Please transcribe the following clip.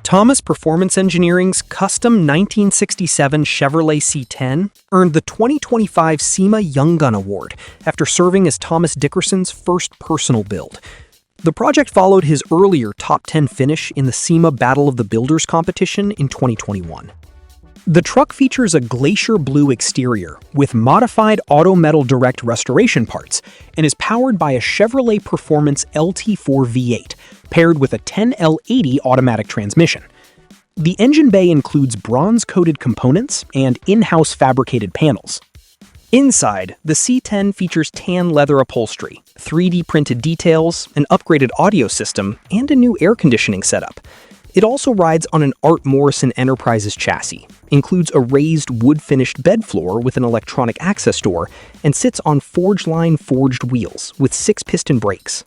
Thomas Performance Engineering's custom 1967 Chevrolet C10 earned the 2025 SEMA Young Gun Award after serving as Thomas Dickerson's first personal build. The project followed his earlier top 10 finish in the SEMA Battle of the Builders competition in 2021. The truck features a Glacier Blue exterior with modified auto metal direct restoration parts and is powered by a Chevrolet Performance LT4 V8, paired with a 10L80 automatic transmission. The engine bay includes bronze-coated components and in-house fabricated panels. Inside, the C10 features tan leather upholstery, 3D printed details, an upgraded audio system, and a new air conditioning setup. It also rides on an Art Morrison Enterprises chassis, includes a raised wood-finished bed floor with an electronic access door, and sits on Forgeline forged wheels with six-piston brakes.